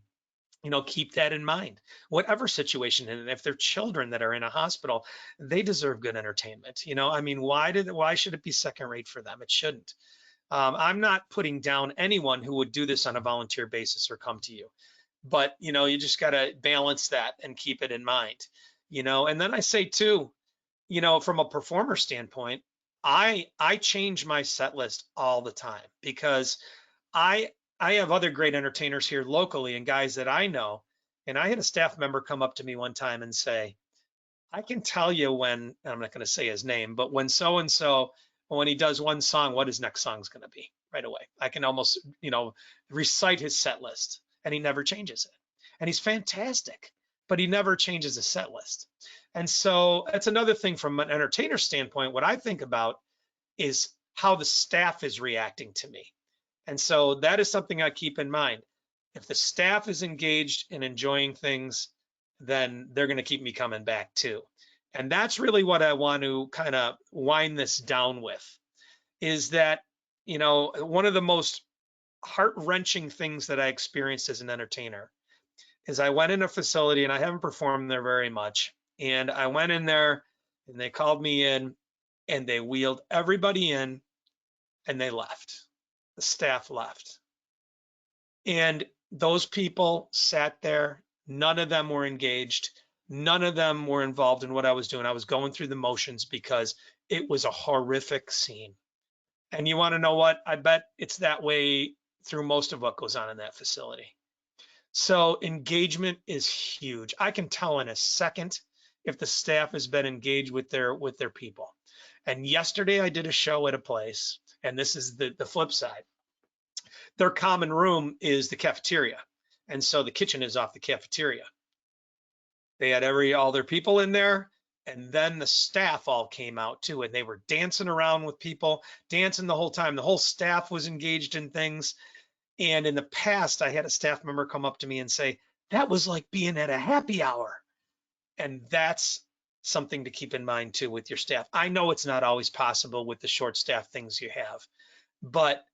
you know, keep that in mind, whatever situation. And if they're children that are in a hospital, they deserve good entertainment. You know, I mean, why should it be second rate for them? It shouldn't. I'm not putting down anyone who would do this on a volunteer basis or come to you, but you know, you just got to balance that and keep it in mind, you know. And then I say too, you know, from a performer standpoint, I change my set list all the time because I I have other great entertainers here locally and guys that I know. And I had a staff member come up to me one time and say, I can tell you when, I'm not going to say his name, but when so and so, when he does one song, what his next song is going to be right away. I can almost, you know, recite his set list, and he never changes it. And he's fantastic. but he never changes a set list. And so that's another thing from an entertainer standpoint. What I think about is how the staff is reacting to me. And so that is something I keep in mind. If the staff is engaged and enjoying things, then they're going to keep me coming back too. And that's really what I want to kind of wind this down with, is that, you know, one of the most heart-wrenching things that I experienced as an entertainer is I went in a facility, and I haven't performed there very much. And I went in there and they called me in and they wheeled everybody in and they left. The staff left. And those people sat there. None of them were engaged. None of them were involved in what I was doing. I was going through the motions because it was a horrific scene. And you want to know what? I bet it's that way through most of what goes on in that facility. So engagement is huge. I can tell in a second if the staff has been engaged with their people. And yesterday I did a show at a place, and this is the flip side. Their common room is the cafeteria. And so the kitchen is off the cafeteria. They had all their people in there, and then the staff all came out too, and they were dancing around with people, dancing the whole time. The whole staff was engaged in things. And in the past, I had a staff member come up to me and say, that was like being at a happy hour. And that's something to keep in mind too with your staff. I know it's not always possible with the short staff things you have, but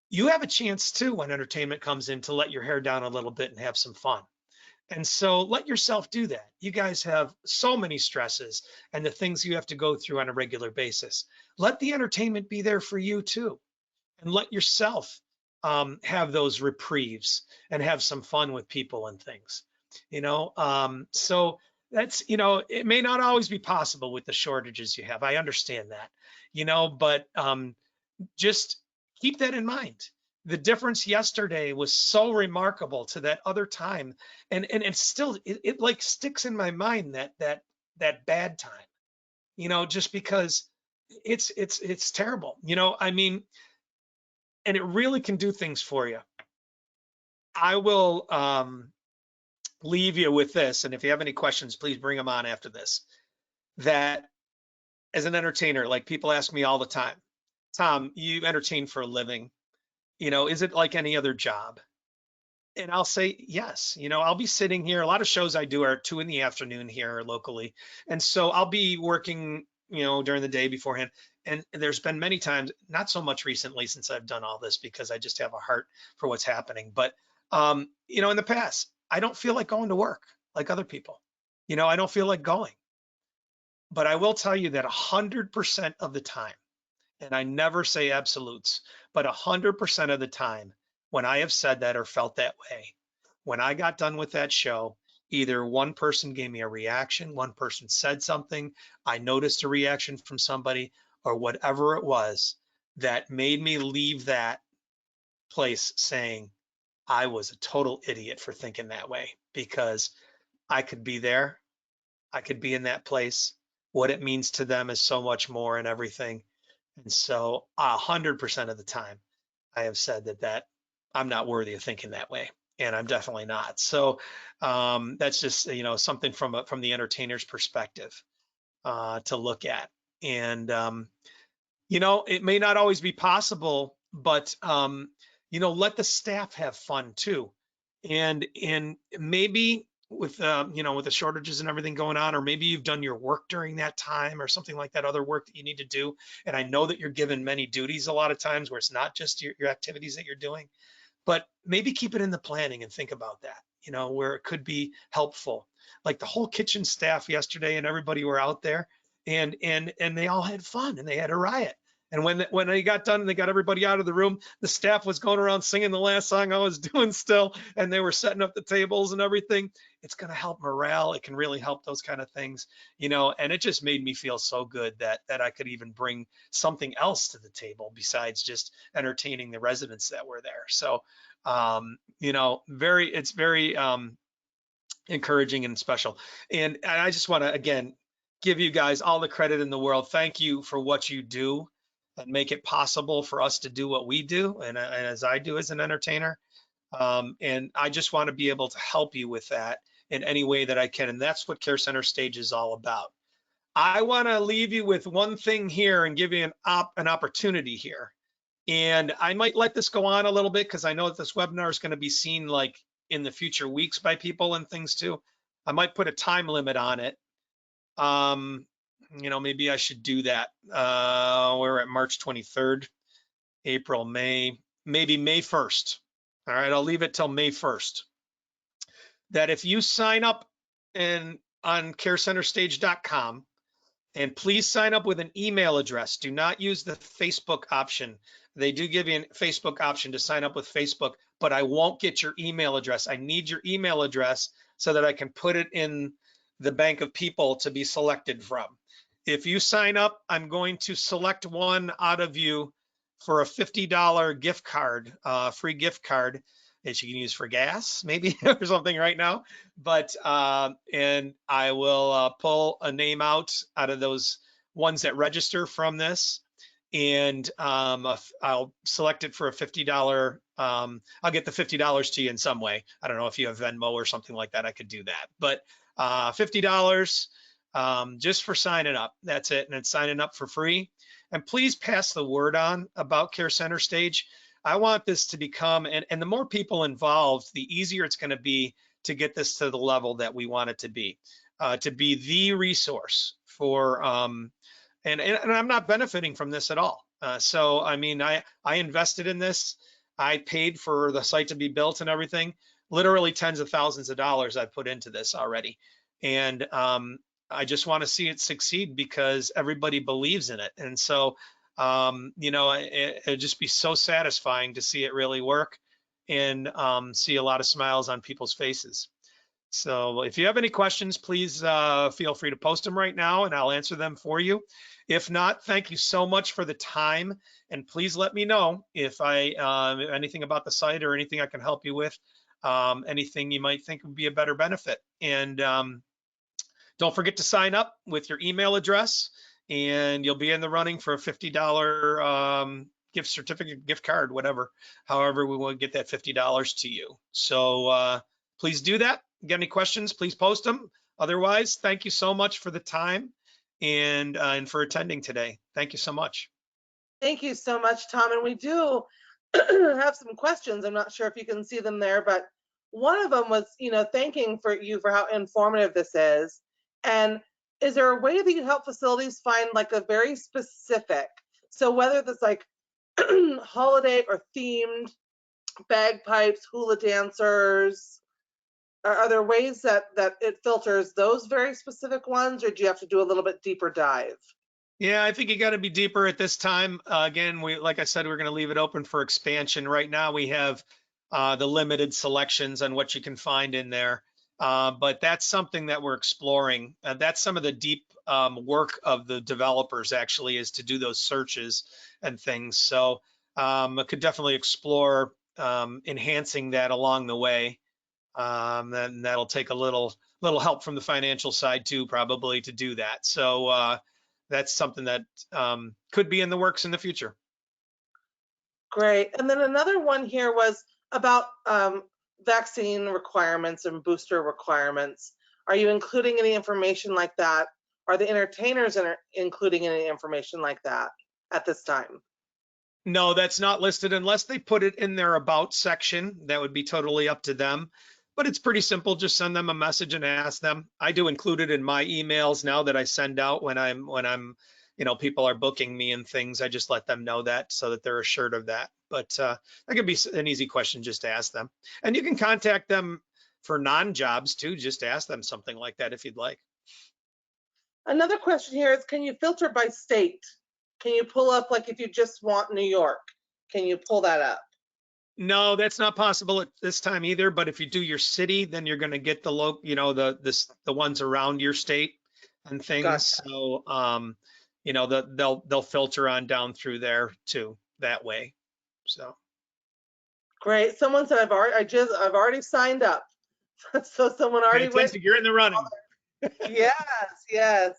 you have a chance too when entertainment comes in to let your hair down a little bit and have some fun. And so let yourself do that. You guys have so many stresses and the things you have to go through on a regular basis. Let the entertainment be there for you too. And let yourself have those reprieves and have some fun with people and things, you know? So that's, you know, it may not always be possible with the shortages you have. I understand that, you know, but just keep that in mind. The difference yesterday was so remarkable to that other time. And it's still, it like sticks in my mind that bad time, you know, just because it's terrible, you know, I mean, and it really can do things for you. I will leave you with this, and if you have any questions, please bring them on after this. That as an entertainer, like people ask me all the time, Tom, you entertain for a living, you know, is it like any other job? And I'll say yes. You know, I'll be sitting here. A lot of shows I do are 2 PM here locally, and so I'll be working, you know, during the day beforehand. And there's been many times, not so much recently since I've done all this because I just have a heart for what's happening. But you know, in the past, I don't feel like going to work like other people. You know, I don't feel like going. But I will tell you that 100% of the time, and I never say absolutes, but 100% of the time, when I have said that or felt that way, when I got done with that show, either one person gave me a reaction, one person said something, I noticed a reaction from somebody, or whatever it was that made me leave that place saying, I was a total idiot for thinking that way, because I could be there, I could be in that place. What it means to them is so much more and everything. And so 100% of the time, I have said that I'm not worthy of thinking that way, and I'm definitely not. So that's just, you know, something from the entertainer's perspective to look at. And you know, it may not always be possible, but you know, let the staff have fun too. And maybe with you know, with the shortages and everything going on, or maybe you've done your work during that time or something like that, other work that you need to do. And I know that you're given many duties a lot of times where it's not just your activities that you're doing, but maybe keep it in the planning and think about that, you know, where it could be helpful. Like the whole kitchen staff yesterday and everybody were out there, and they all had fun and they had a riot. And when they got done and they got everybody out of the room, the staff was going around singing the last song I was doing still, and they were setting up the tables and everything. It's going to help morale. It can really help those kind of things, you know, and it just made me feel so good that I could even bring something else to the table besides just entertaining the residents that were there. So, you know, it's very encouraging and special. And I just want to, again, give you guys all the credit in the world. Thank you for what you do and make it possible for us to do what we do, and as I do as an entertainer. And I just want to be able to help you with that in any way that I can. And that's what Care Center Stage is all about. I want to leave you with one thing here and give you an opportunity here. And I might let this go on a little bit because I know that this webinar is going to be seen like in the future weeks by people and things too. I might put a time limit on it. You know, maybe I should do that. We're at March 23rd, April, May, maybe May 1st. All right, I'll leave it till May 1st. That if you sign up on carecenterstage.com, and please sign up with an email address. Do not use the Facebook option. They do give you a Facebook option to sign up with Facebook, but I won't get your email address. I need your email address so that I can put it in the bank of people to be selected from. If you sign up, I'm going to select one out of you for a $50 gift card, free gift card that you can use for gas, maybe, or something right now. But, and I will pull a name out of those ones that register from this. And I'll select it for a $50, I'll get the $50 to you in some way. I don't know if you have Venmo or something like that, I could do that. But $50 just for signing up, that's it. And it's signing up for free. And please pass the word on about Care Center Stage. I want this to become, and the more people involved, the easier it's going to be to get this to the level that we want it to be the resource for, and I'm not benefiting from this at all. So, I mean, I invested in this. I paid for the site to be built and everything, literally tens of thousands of dollars I've put into this already. And I just want to see it succeed because everybody believes in it. And so, you know, it'd just be so satisfying to see it really work and see a lot of smiles on people's faces. So if you have any questions, please feel free to post them right now and I'll answer them for you. If not, thank you so much for the time. And please let me know if anything about the site or anything I can help you with, anything you might think would be a better benefit. And don't forget to sign up with your email address and you'll be in the running for a $50 gift certificate, gift card, whatever, however we will get that $50 to you. So please do that. Get any questions, please post them. Otherwise, thank you so much for the time and for attending today. Thank you so much. Thank you so much, Tom. And we do have some questions. I'm not sure if you can see them there, but one of them was, you know, thanking you for how informative this is. And is there a way that you help facilities find like a very specific, so whether that's like holiday or themed bagpipes, hula dancers, are there ways that it filters those very specific ones, or do you have to do a little bit deeper dive? Yeah, I think you got to be deeper at this time. Again, like I said, we're going to leave it open for expansion. Right now, we have the limited selections on what you can find in there. But that's something that we're exploring. That's some of the deep work of the developers actually, is to do those searches and things. So I could definitely explore enhancing that along the way. And that'll take a little help from the financial side too, probably, to do that. So that's something that could be in the works in the future. Great. And then another one here was about vaccine requirements and booster requirements. Are you including any information like that? Are the entertainers including any information like that at this time? No, that's not listed unless they put it in their about section. That would be totally up to them. But it's pretty simple. Just send them a message and ask them. I do include it in my emails now that I send out when I'm, you know, people are booking me and things. I just let them know that so that they're assured of that. But that could be an easy question just to ask them. And you can contact them for non-jobs too. Just ask them something like that if you'd like. Another question here is, can you filter by state? Can you pull up, like if you just want New York, can you pull that up? No, that's not possible at this time either. But if you do your city, then you're going to get the you know, the ones around your state and things. Gotcha. So, you know, they'll filter on down through there too that way. So great. Someone said I've already signed up. So someone already went. You're in the running. Yes.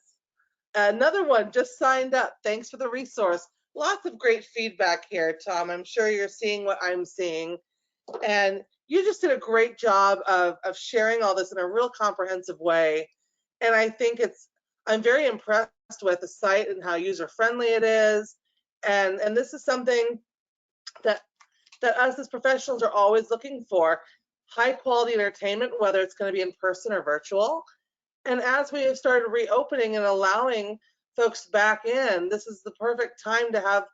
Another one just signed up. Thanks for the resource. Lots of great feedback here, Tom. I'm sure you're seeing what I'm seeing. And you just did a great job of sharing all this in a real comprehensive way. And I think I'm very impressed with the site and how user friendly it is. And this is something that us as professionals are always looking for: high quality entertainment, whether it's going to be in person or virtual. And as we have started reopening and allowing folks back in, this is the perfect time to have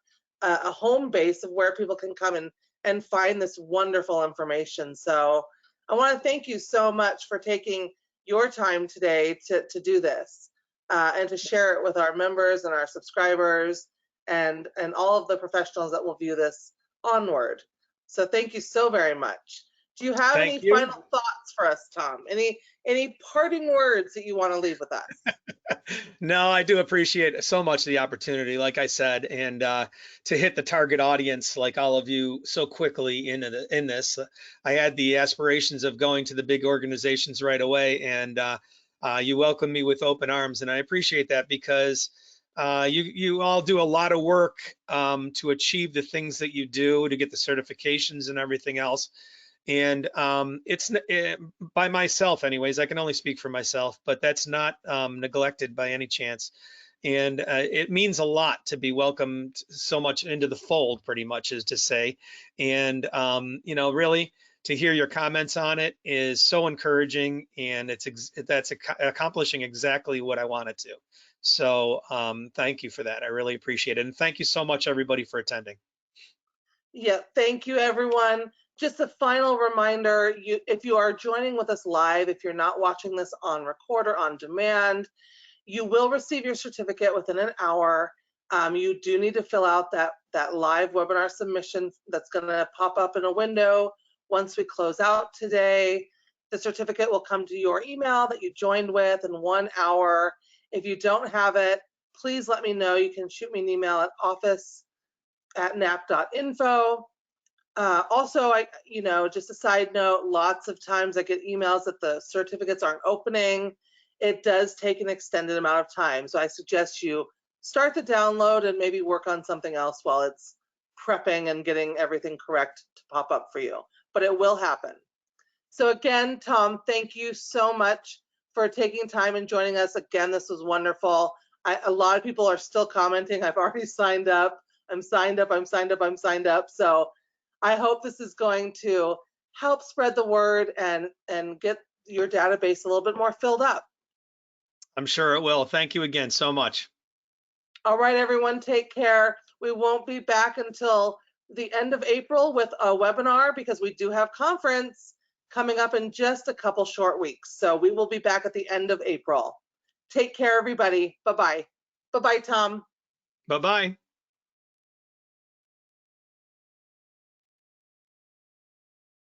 a home base of where people can come and find this wonderful information. So I want to thank you so much for taking your time today to do this and to share it with our members and our subscribers and all of the professionals that will view this onward. So thank you so very much. Do you have any final thoughts for us, Tom? Any parting words that you want to leave with us? No, I do appreciate so much the opportunity, like I said, and to hit the target audience like all of you so quickly in this. I had the aspirations of going to the big organizations right away, and you welcomed me with open arms, and I appreciate that because you all do a lot of work to achieve the things that you do, to get the certifications and everything else. And it's by myself anyways, I can only speak for myself, but that's not neglected by any chance. And it means a lot to be welcomed so much into the fold, pretty much is to say. And you know, really to hear your comments on it is so encouraging, and that's accomplishing exactly what I wanted to. So thank you for that. I really appreciate it. And thank you so much, everybody, for attending. Yeah, thank you, everyone. Just a final reminder, if you are joining with us live, if you're not watching this on record or on demand, you will receive your certificate within an hour. You do need to fill out that live webinar submission that's going to pop up in a window once we close out today. The certificate will come to your email that you joined with in 1 hour. If you don't have it, please let me know. You can shoot me an email at office@knapp.info. Also, just a side note, lots of times I get emails that the certificates aren't opening. It does take an extended amount of time. So I suggest you start the download and maybe work on something else while it's prepping and getting everything correct to pop up for you. But it will happen. So again, Tom, thank you so much for taking time and joining us. Again, this was wonderful. A lot of people are still commenting. I've already signed up. I'm signed up. I'm signed up. I'm signed up. So I hope this is going to help spread the word and get your database a little bit more filled up. I'm sure it will. Thank you again so much. All right, everyone, take care. We won't be back until the end of April with a webinar because we do have conference coming up in just a couple short weeks. So we will be back at the end of April. Take care, everybody. Bye-bye. Bye-bye, Tom. Bye-bye.